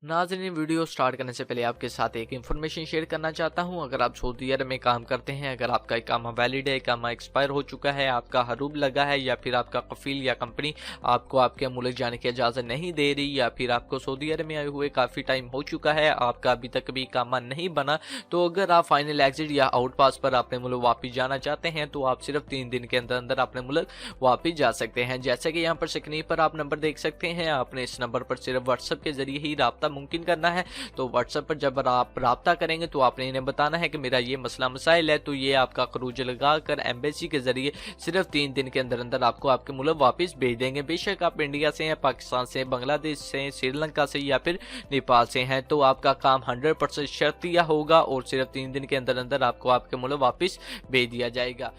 नाज़रीन, video start करने से पहले आपके साथ एक इन्फॉर्मेशन शेयर करना चाहता हूं। अगर आप सऊदी अरब में काम करते हैं, अगर आपका इकामा वैलिड है, इकामा एक्सपायर हो चुका है, आपका हरूब लगा है, या फिर आपका कफील या कंपनी आपको आपके मुल्क जाने की इजाज़त नहीं दे रही, या फिर आपको सऊदी अरब में आए हुए काफ़ी टाइम हो चुका है, आपका अभी तक भी इकामा नहीं बना, तो अगर आप फाइनल एग्जिट या आउट पास पर अपने मुल्क वापस जाना चाहते हैं तो आप सिर्फ 3 दिन के अंदर अंदर अपने मुल्क वापस जा सकते हैं। जैसे कि यहाँ पर स्क्रीन पर आप नंबर देख सकते हैं, आपने इस नंबर पर सिर्फ व्हाट्सएप के जरिए ही रब्ता मुमकिन करना है। तो व्हाट्सएप पर जब आप रब्ता करेंगे तो आपने इन्हें बताना है कि मेरा ये मसला मसाइल है, तो ये आपका खरूज लगाकर एम्बेसी के जरिए सिर्फ 3 दिन के अंदर अंदर आपको आपके मुल्क वापस भेज देंगे। बेशक आप इंडिया से हैं, पाकिस्तान से, बांग्लादेश से, श्रीलंका से या फिर नेपाल से हैं, तो आपका काम 100% शर्तिया होगा और सिर्फ 3 दिन के अंदर अंदर आपको आपके मुल्क वापस भेज दिया जाएगा।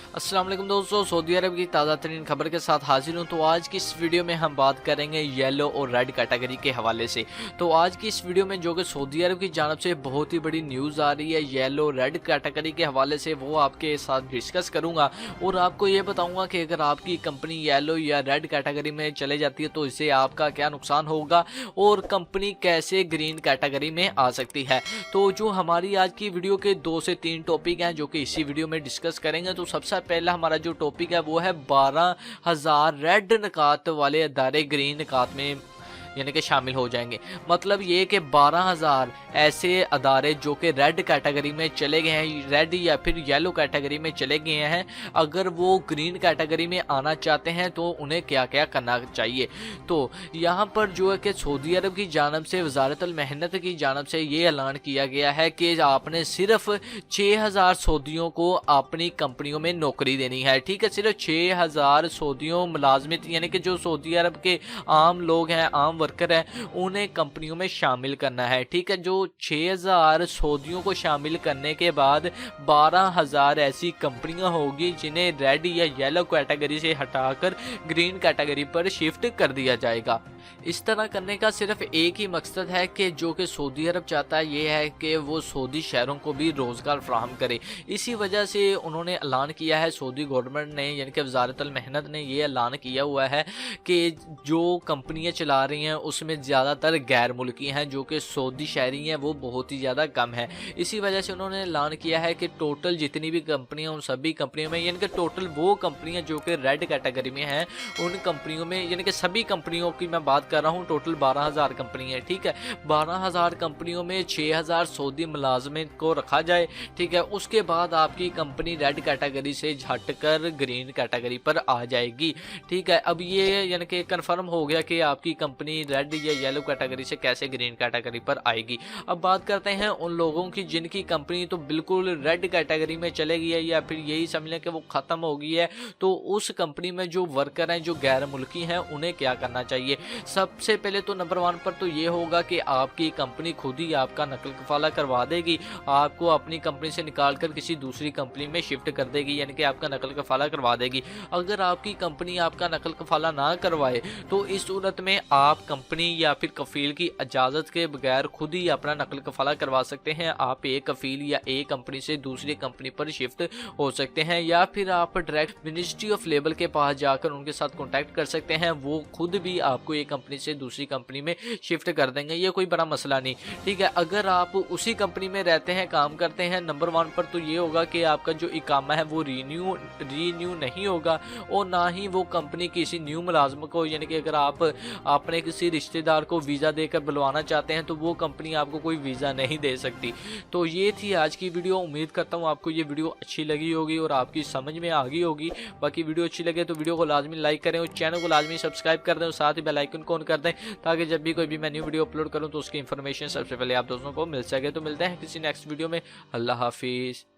अस्सलाम वालेकुम दोस्तों, सऊदी अरब की ताज़ा तरीन खबर के साथ हाजिर हूँ। तो आज की इस वीडियो में हम बात करेंगे येलो और रेड कैटेगरी के हवाले से। तो आज की इस वीडियो में जो कि सऊदी अरब की जानब से बहुत ही बड़ी न्यूज़ आ रही है येलो रेड कैटेगरी के हवाले से, वो आपके साथ डिस्कस करूँगा और आपको ये बताऊँगा कि अगर आपकी कंपनी येलो या रेड कैटेगरी में चले जाती है तो इससे आपका क्या नुकसान होगा और कंपनी कैसे ग्रीन कैटेगरी में आ सकती है। तो जो हमारी आज की वीडियो के 2 से 3 टॉपिक हैं जो कि इसी वीडियो में डिस्कस करेंगे। तो सबसे पहला हमारा जो टॉपिक है वो है 12,000 रेड निकात वाले अदारे ग्रीन निकात में यानी कि शामिल हो जाएंगे। मतलब ये कि 12,000 ऐसे अदारे जो कि रेड कैटेगरी में चले गए हैं, रेड या फिर येलो कैटेगरी में चले गए हैं, अगर वो ग्रीन कैटेगरी में आना चाहते हैं तो उन्हें क्या क्या करना चाहिए। तो यहाँ पर जो है कि सऊदी अरब की जानब से वजारतुल मेहनत की जानब से ये ऐलान किया गया है कि आपने सिर्फ 6,000 सऊदियों को अपनी कंपनियों में नौकरी देनी है। ठीक है, सिर्फ 6,000 सऊदियों मुलाजमत यानी कि जो सऊदी अरब के आम लोग हैं, आम वर्कर है, उन्हें कंपनियों में शामिल करना है। ठीक है, जो 6,000 सऊदियों को शामिल करने के बाद 12,000 ऐसी कंपनियां होगी जिन्हें रेड या येलो कैटेगरी से हटाकर ग्रीन कैटेगरी पर शिफ्ट कर दिया जाएगा। इस तरह करने का सिर्फ एक ही मकसद है कि जो कि सऊदी अरब चाहता है ये है कि वो सऊदी शहरों को भी रोज़गार फ्राहम करे। इसी वजह से उन्होंने ऐलान किया है, सऊदी गवर्नमेंट ने यानी कि वजारतुल मेहनत ने ये ऐलान किया हुआ है कि जो कंपनियां चला रही हैं उसमें ज़्यादातर गैर मुल्की हैं, जो कि सऊदी शहरी हैं वो बहुत ही ज़्यादा कम है। इसी वजह से उन्होंने ऐलान किया है कि टोटल जितनी भी कंपनियां, उन सभी कंपनियों में यानी कि टोटल वो कंपनियां जो कि रेड कैटेगरी में हैं, उन कंपनियों में यानी कि सभी कंपनियों की मैं बात कर रहा हूँ, टोटल 12,000 कंपनी है। ठीक है, 12,000 कंपनियों में 6,000 सऊदी मुलाजमिन को रखा जाए। ठीक है, उसके बाद आपकी कंपनी रेड कैटेगरी से हटकर ग्रीन कैटेगरी पर आ जाएगी। ठीक है, अब ये यानी कि कन्फर्म हो गया कि आपकी कंपनी रेड या येलो कैटेगरी से कैसे ग्रीन कैटेगरी पर आएगी। अब बात करते हैं उन लोगों की जिनकी कंपनी तो बिल्कुल रेड कैटेगरी में चलेगी है या फिर यही समझ लें कि वो ख़त्म हो गई है, तो उस कंपनी में जो वर्कर हैं, जो गैर मुल्की हैं, उन्हें क्या करना चाहिए। सबसे पहले तो नंबर 1 पर तो ये होगा कि आपकी कंपनी खुद ही आपका नकल कफाला करवा देगी, आपको अपनी कंपनी से निकाल कर किसी दूसरी कंपनी में शिफ्ट कर देगी, यानी कि आपका नकल कफाला करवा देगी। अगर आपकी कंपनी आपका नकल कफाला ना करवाए तो इस सूरत में आप कंपनी या फिर कफील की इजाज़त के बगैर खुद ही अपना नकल कफाला करवा सकते हैं। आप एक कफील या एक कंपनी से दूसरी कंपनी पर शिफ्ट हो सकते हैं, या फिर आप डायरेक्ट मिनिस्ट्री ऑफ लेबर के पास जाकर उनके साथ कॉन्टैक्ट कर सकते हैं, वो खुद भी आपको एक कंपनी से दूसरी कंपनी में शिफ्ट कर देंगे। ये कोई बड़ा मसला नहीं। ठीक है, अगर आप उसी कंपनी में रहते हैं, काम करते हैं, नंबर 1 पर तो ये होगा कि आपका जो इकामा है वो रीन्यू नहीं होगा और ना ही वो कंपनी किसी न्यू मुलाजम को, यानी कि अगर आप अपने किसी रिश्तेदार को वीज़ा देकर बुलवाना चाहते हैं तो वो कंपनी आपको कोई वीज़ा नहीं दे सकती। तो ये थी आज की वीडियो। उम्मीद करता हूँ आपको ये वीडियो अच्छी लगी होगी और आपकी समझ में आ गई होगी। बाकी वीडियो अच्छी लगे तो वीडियो को लाजमी लाइक करें और चैनल को लाजमी सब्सक्राइब कर दें और साथ ही बेल आइकन को ऑन कर दें, ताकि जब भी कोई भी मैं न्यू वीडियो अपलोड करूँ तो उसकी इन्फॉर्मेशन सबसे पहले आप दोस्तों को मिल सके। तो मिलते हैं किसी नेक्स्ट वीडियो में। अल्लाह हाफिज़।